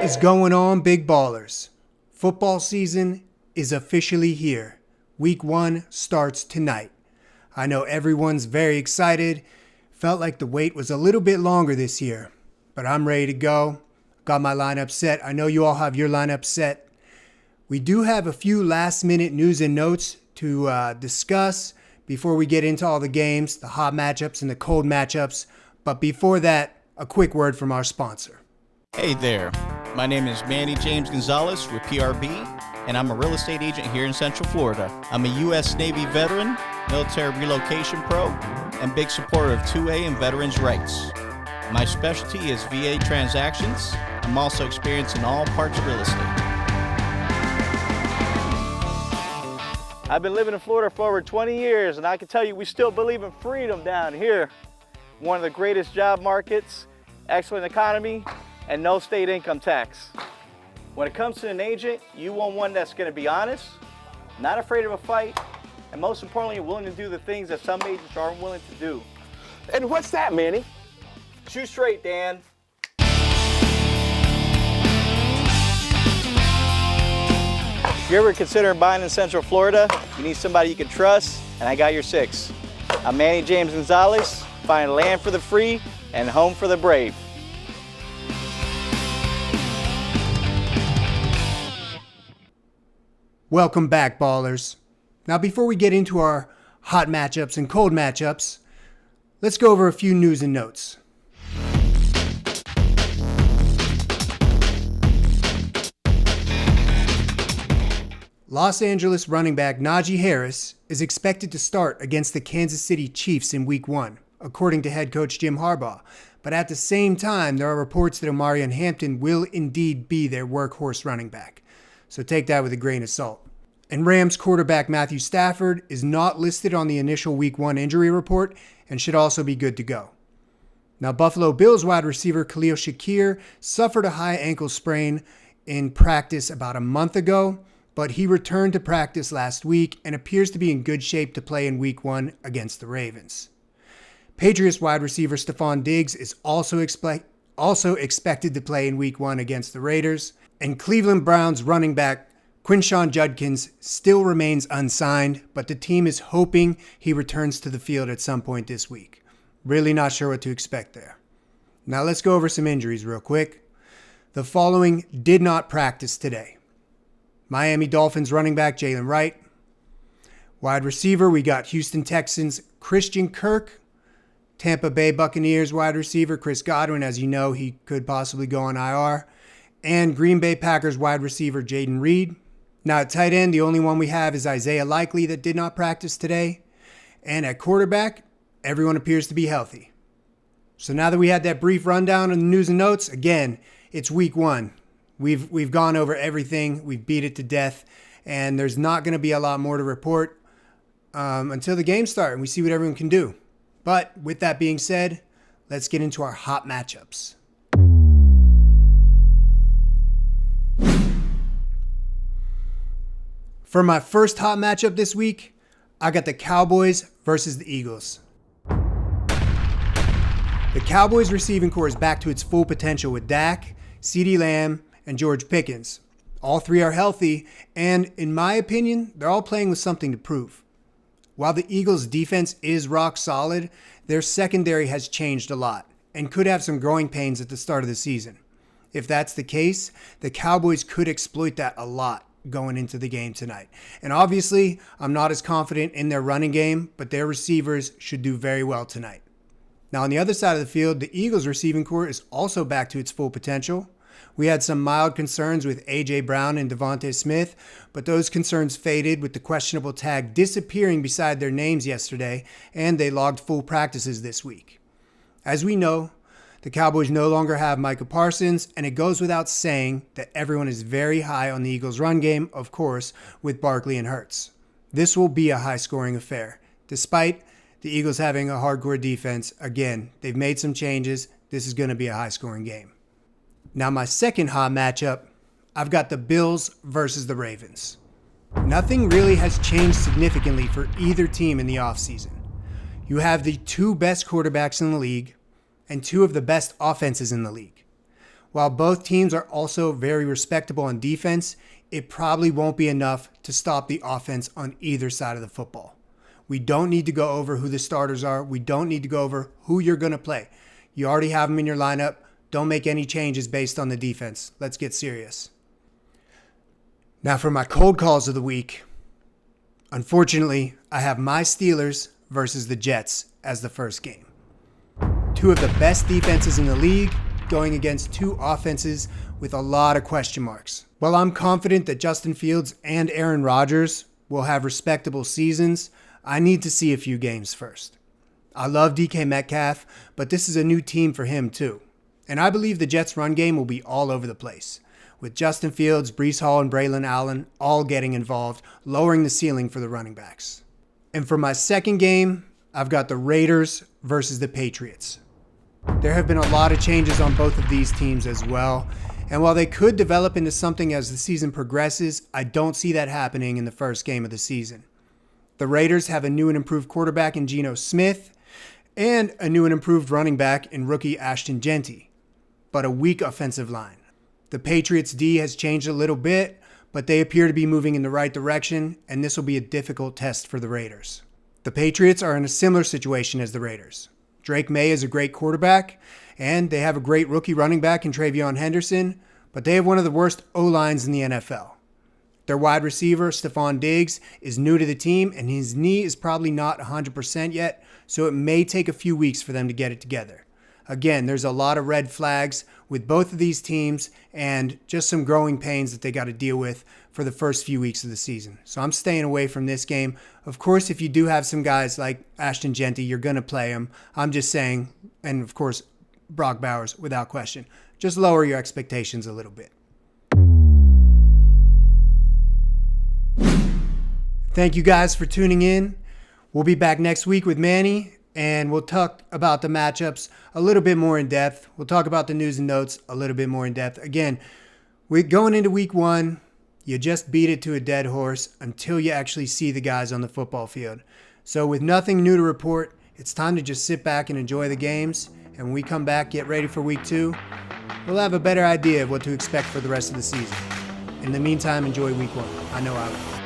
is going on, big ballers? Football season is officially here. Week 1 starts tonight. I know everyone's very excited. Felt like the wait was a little bit longer this year, but I'm ready to go. Got my lineup set. I know you all have your lineup set. We do have a few last minute news and notes to discuss before we get into all the games, the hot matchups and the cold matchups. But before that, a quick word from our sponsor. Hey there, my name is Manny James Gonzalez with PRB, and I'm a real estate agent here in Central Florida. I'm a U.S. Navy veteran, military relocation pro, and big supporter of 2A and veterans' rights. My specialty is VA transactions. I'm also experienced in all parts of real estate. I've been living in Florida for over 20 years, and I can tell you we still believe in freedom down here. One of the greatest job markets, excellent economy, and no state income tax. When it comes to an agent, you want one that's going to be honest, not afraid of a fight, and most importantly, willing to do the things that some agents aren't willing to do. And what's that, Manny? Shoot straight, Dan. If you're ever considering buying in Central Florida, you need somebody you can trust, and I got your 6. I'm Manny James Gonzalez, buying land for the free and home for the brave. Welcome back, ballers. Now, before we get into our hot matchups and cold matchups, let's go over a few news and notes. Los Angeles running back Najee Harris is expected to start against the Kansas City Chiefs in Week 1, according to head coach Jim Harbaugh. But at the same time, there are reports that Omarion Hampton will indeed be their workhorse running back. So take that with a grain of salt. And Rams quarterback Matthew Stafford is not listed on the initial Week 1 injury report and should also be good to go. Now, Buffalo Bills wide receiver Khalil Shakir suffered a high ankle sprain in practice about a month ago, but he returned to practice last week and appears to be in good shape to play in Week 1 against the Ravens. Patriots wide receiver Stephon Diggs is also expected to play in Week 1 against the Raiders. And Cleveland Browns running back Quinshon Judkins still remains unsigned, but the team is hoping he returns to the field at some point this week. Really not sure what to expect there. Now let's go over some injuries real quick. The following did not practice today. Miami Dolphins running back Jalen Wright. Wide receiver, we got Houston Texans Christian Kirk. Tampa Bay Buccaneers wide receiver Chris Godwin. As you know, he could possibly go on IR. And Green Bay Packers wide receiver Jaden Reed. Now at tight end, the only one we have is Isaiah Likely that did not practice today. And at quarterback, everyone appears to be healthy. So now that we had that brief rundown on the news and notes, again, it's Week 1. We've gone over everything. We've beat it to death. And there's not going to be a lot more to report until the games start and we see what everyone can do. But with that being said, let's get into our hot matchups. For my first hot matchup this week, I got the Cowboys versus the Eagles. The Cowboys receiving core is back to its full potential with Dak, CeeDee Lamb, and George Pickens. All three are healthy, and in my opinion, they're all playing with something to prove. While the Eagles' defense is rock solid, their secondary has changed a lot and could have some growing pains at the start of the season. If that's the case, the Cowboys could exploit that a lot going into the game tonight. And obviously, I'm not as confident in their running game, but their receivers should do very well tonight. Now, on the other side of the field, the Eagles' receiving core is also back to its full potential. We had some mild concerns with A.J. Brown and Devontae Smith, but those concerns faded with the questionable tag disappearing beside their names yesterday, and they logged full practices this week. As we know, the Cowboys no longer have Micah Parsons, and it goes without saying that everyone is very high on the Eagles' run game, of course, with Barkley and Hurts. This will be a high-scoring affair. Despite the Eagles having a hardcore defense, again, they've made some changes. This is going to be a high-scoring game. Now, my second hot matchup, I've got the Bills versus the Ravens. Nothing really has changed significantly for either team in the offseason. You have the two best quarterbacks in the league and two of the best offenses in the league. While both teams are also very respectable on defense, it probably won't be enough to stop the offense on either side of the football. We don't need to go over who the starters are. We don't need to go over who you're going to play. You already have them in your lineup. Don't make any changes based on the defense. Let's get serious. Now for my cold calls of the week. Unfortunately, I have my Steelers versus the Jets as the first game. Two of the best defenses in the league going against two offenses with a lot of question marks. While I'm confident that Justin Fields and Aaron Rodgers will have respectable seasons, I need to see a few games first. I love DK Metcalf, but this is a new team for him too. And I believe the Jets' run game will be all over the place, with Justin Fields, Breece Hall, and Braylon Allen all getting involved, lowering the ceiling for the running backs. And for my second game, I've got the Raiders versus the Patriots. There have been a lot of changes on both of these teams as well, and while they could develop into something as the season progresses, I don't see that happening in the first game of the season. The Raiders have a new and improved quarterback in Geno Smith, and a new and improved running back in rookie Ashton Genty, but a weak offensive line. The Patriots' D has changed a little bit, but they appear to be moving in the right direction, and this will be a difficult test for the Raiders. The Patriots are in a similar situation as the Raiders. Drake May is a great quarterback, and they have a great rookie running back in Travion Henderson, but they have one of the worst O-lines in the NFL. Their wide receiver, Stephon Diggs, is new to the team, and his knee is probably not 100% yet, so it may take a few weeks for them to get it together. Again, there's a lot of red flags with both of these teams and just some growing pains that they got to deal with for the first few weeks of the season. So I'm staying away from this game. Of course, if you do have some guys like Ashton Genty, you're going to play them. I'm just saying, and of course, Brock Bowers, without question, just lower your expectations a little bit. Thank you guys for tuning in. We'll be back next week with Manny, and we'll talk about the matchups a little bit more in depth. We'll talk about the news and notes a little bit more in depth. Again, we're going into week one. You just beat it to a dead horse until you actually see the guys on the football field. So with nothing new to report, it's time to just sit back and enjoy the games. And when we come back, get ready for week two, we'll have a better idea of what to expect for the rest of the season. In the meantime, enjoy week one. I know I will.